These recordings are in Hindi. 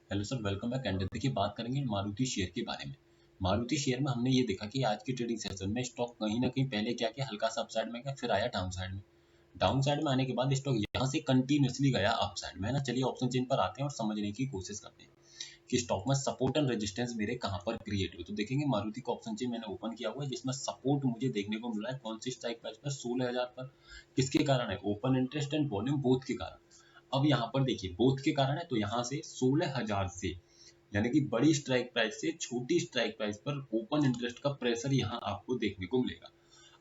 Hello sir, welcome back. And देखिए, बात करेंगे मारुति शेयर के बारे में। मारुति शेयर में हमने ये देखा कि आज की ट्रेडिंग सेशन में स्टॉक कहीं ना कहीं पहले क्या किया, हल्का सा अपसाइड में गया, फिर आया डाउन साइड में। डाउन साइड में आने के बाद स्टॉक यहाँ से कंटिन्यूसली गया अप साइड में, है ना। चलिए ऑप्शन चेन पर आते हैं और समझने की कोशिश करते हैं कि स्टॉक में सपोर्ट एंड रेजिस्टेंस मेरे कहाँ पर क्रिएट हुए। तो देखेंगे मारुति का ऑप्शन चेन मैंने ओपन किया हुआ है, जिसमें सपोर्ट मुझे देखने को मिला है कौन सी स्ट्राइक प्राइस पर, 16,000 पर। किसके कारण है? Open interest and volume, both के कारण। अब यहाँ पर देखिए, बोथ के कारण है तो यहाँ से 16,000 से, यानी कि बड़ी स्ट्राइक प्राइस से छोटी स्ट्राइक प्राइस पर ओपन इंटरेस्ट का प्रेशर यहाँ आपको देखने को मिलेगा।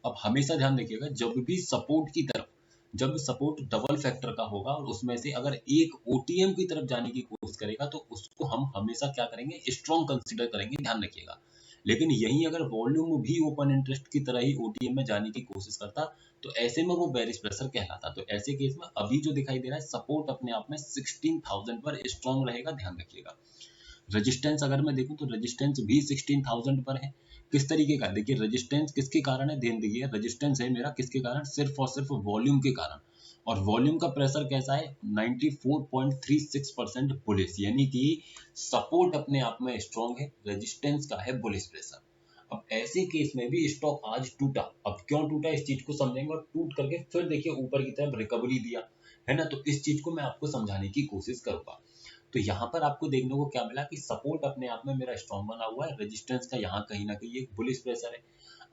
अब हमेशा ध्यान रखिएगा, जब भी सपोर्ट की तरफ, जब सपोर्ट डबल फैक्टर का होगा और उसमें से अगर एक ओटीएम की तरफ जाने की कोशिश करेगा तो उसको हम हमेशा क्या करेंगे, स्ट्रॉन्ग कंसीडर करेंगे, ध्यान रखिएगा। लेकिन यही अगर वॉल्यूम भी ओपन इंटरेस्ट की तरह ही ओटीएम में जाने की कोशिश करता तो ऐसे में वो बेरिश प्रेशर कहलाता। तो ऐसे केस में अभी जो दिखाई दे रहा है, सपोर्ट अपने आप में 16,000 पर स्ट्रॉन्ग रहेगा, ध्यान रखिएगा। रेजिस्टेंस अगर मैं देखूं तो रेजिस्टेंस भी 16,000 पर है। किस तरीके का? देखिए, रेजिस्टेंस किसके कारण है, ध्यान दीजिए। रेजिस्टेंस है मेरा किसके कारण? सिर्फ और सिर्फ वॉल्यूम के कारण। और वॉल्यूम का प्रेशर कैसा है? 94.36% बुलिश, यानी कि सपोर्ट अपने आप में स्ट्रॉन्ग है, रेजिस्टेंस का है बुलिश प्रेशर। अब ऐसे केस में भी स्टॉक आज टूटा। अब क्यों टूटा, इस चीज को समझेंगे और टूट करके फिर देखिए ऊपर की तरफ रिकवरी दिया, है ना। तो इस चीज को मैं आपको समझाने की कोशिश करूंगा। तो यहाँ पर आपको देखने को क्या मिला कि सपोर्ट अपने आप में मेरा स्ट्रॉन्ग बना हुआ है, रेजिस्टेंस का यहाँ कहीं ना कहीं एक बुलिश प्रेशर है।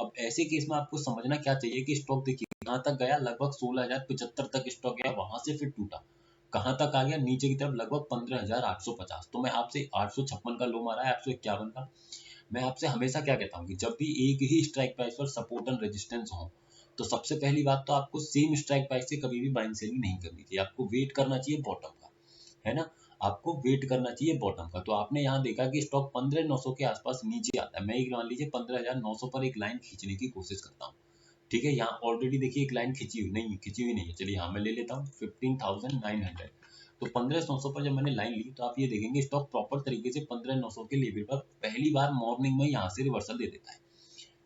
अब ऐसे केस में आपको समझना क्या चाहिए कि स्टॉक देखिए कहाँ तक गया, लगभग 16,075 तक स्टॉक गया, वहां से फिर टूटा। कहाँ तक आ गया? नीचे की तरफ लगभग 15,850। तो मैं आपसे 856 का लो मारा है, 851 का। मैं आपसे हमेशा क्या कहता हूँ कि जब भी एक ही स्ट्राइक प्राइस पर सपोर्ट एंड रेजिस्टेंस हो, तो सबसे पहली बात तो आपको सेम स्ट्राइक प्राइस से कभी भी बाइंग सेलिंग नहीं करनी चाहिए, आपको वेट करना चाहिए बॉटम का, है ना। आपको वेट करना चाहिए बॉटम का। तो आपने यहाँ देखा कि स्टॉक 15,900 के आसपास नीचे आता है, मैं एक मान लीजिए 15,900 पर एक लाइन खींचने की कोशिश करता हूँ, ठीक है। यहाँ ऑलरेडी देखिए एक लाइन खींची हुई नहीं है। चलिए यहाँ मैं ले लेता हूँ 15,900। तो 15,900 पर जब मैंने लाइन ली तो आप ये देखेंगे स्टॉक प्रॉपर तरीके से 15,900 के लेवल पर पहली बार मॉर्निंग में यहाँ से रिवर्सल दे देता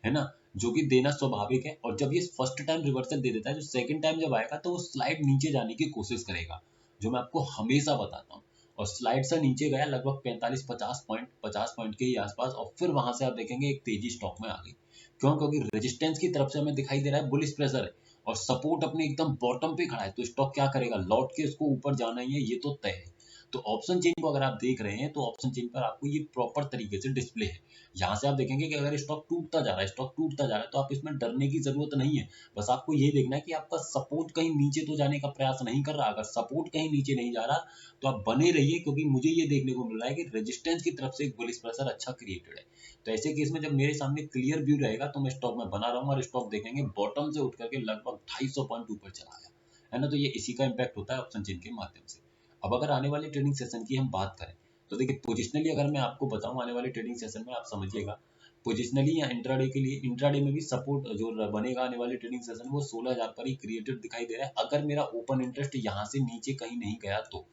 है ना, जो कि देना स्वाभाविक है। और जब ये फर्स्ट टाइम रिवर्सल दे देता है, जो सेकंड टाइम जब आएगा तो वो स्लाइड नीचे जाने की कोशिश करेगा, जो मैं आपको हमेशा बताता हूँ। और स्लाइड से नीचे गया लगभग 45-50 पॉइंट के ही आसपास, और फिर वहां से आप देखेंगे एक तेजी स्टॉक में आ गई। क्यों? क्योंकि रेजिस्टेंस की तरफ से हमें दिखाई दे रहा है बुलिश प्रेशर है, और सपोर्ट अपने एकदम बॉटम पे खड़ा है, तो स्टॉक क्या करेगा, लौट के इसको ऊपर जाना ही है, ये तो तय है। तो ऑप्शन चेन को अगर आप देख रहे हैं तो ऑप्शन चेन पर आपको ये प्रॉपर तरीके से डिस्प्ले है। यहाँ से आप देखेंगे कि अगर स्टॉक टूटता जा रहा है, स्टॉक टूटता जा रहा है, तो आप इसमें डरने की जरूरत नहीं है। बस आपको ये देखना है कि आपका सपोर्ट कहीं नीचे तो जाने का प्रयास नहीं कर रहा। अगर सपोर्ट कहीं नीचे नहीं जा रहा तो आप बने रहिए, क्योंकि मुझे ये देखने को मिल रहा है कि रेजिस्टेंस की तरफ से एक बुलिश प्रेशर अच्छा क्रिएटेड है। तो ऐसे केस में जब मेरे सामने क्लियर व्यू रहेगा तो मैं स्टॉक में बना रहूंगा, और स्टॉक देखेंगे बॉटम से उठ करके लगभग 250 पॉइंट ऊपर चला गया, है ना। तो ये इसी का इम्पैक्ट होता है ऑप्शन चेन के माध्यम से। अब अगर आने वाले ट्रेडिंग सेशन की हम बात करें तो देखिए, पोजिशनली अगर मैं आपको बताऊं आने वाले ट्रेडिंग सेशन में, आप समझिएगा पोजिशनली या इंट्राडे के लिए, इंट्राडे में भी सपोर्ट जो बनेगा आने वाले ट्रेडिंग सेशन में, वो 16,000 पर ही क्रिएटेड दिखाई दे रहा है। अगर मेरा ओपन इंटरेस्ट यहाँ से नीचे कहीं नहीं गया तो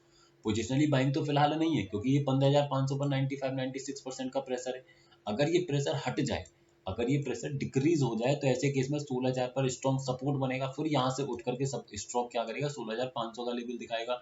पोजिशनली बाइंग तो फिलहाल नहीं है, क्योंकि ये 15,500 पर 95-96% का प्रेशर है। अगर ये प्रेशर हट जाए, अगर ये प्रेशर डिक्रीज हो जाए, तो ऐसे केस में 16,000 पर स्ट्रॉन्ग सपोर्ट बनेगा, फिर यहाँ से उठ करके सब स्टॉक क्या करेगा, 16,500 का लेवल दिखाएगा।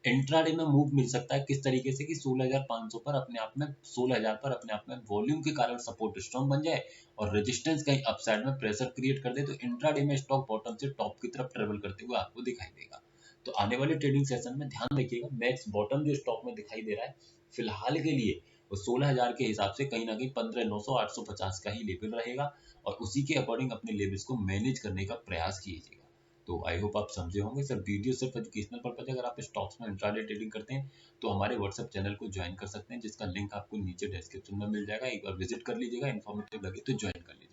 इंट्राडे में मूव मिल सकता है किस तरीके से कि 16,500 पर अपने आप में, 16,000 पर अपने आप में वॉल्यूम के कारण सपोर्ट स्ट्रॉन्ग बन जाए, और रेजिस्टेंस कहीं अपसाइड में प्रेशर क्रिएट कर दे, तो इंट्राडे में स्टॉक बॉटम से टॉप की तरफ ट्रेवल करते हुए आपको दिखाई देगा। तो आने वाले ट्रेडिंग सेशन में ध्यान रखिएगा, मैक्स बॉटम जो स्टॉक में दिखाई दे रहा है फिलहाल के लिए, वो 16,000 के हिसाब से कहीं ना कहीं 15,900-850 का ही लेवल रहेगा, और उसी के अकॉर्डिंग अपने लेवल्स को मैनेज करने का प्रयास कीजिएगा। तो आई होप आप समझे होंगे सर। वीडियो सिर्फ एजुकेशनल पर्पज है। अगर आप स्टॉक्स में इंट्राडे ट्रेडिंग करते हैं तो हमारे व्हाट्सएप चैनल को ज्वाइन कर सकते हैं, जिसका लिंक आपको नीचे डिस्क्रिप्शन में मिल जाएगा। एक बार विजिट कर लीजिएगा, इन्फॉर्मेटिव लगे तो ज्वाइन कर लीजिएगा।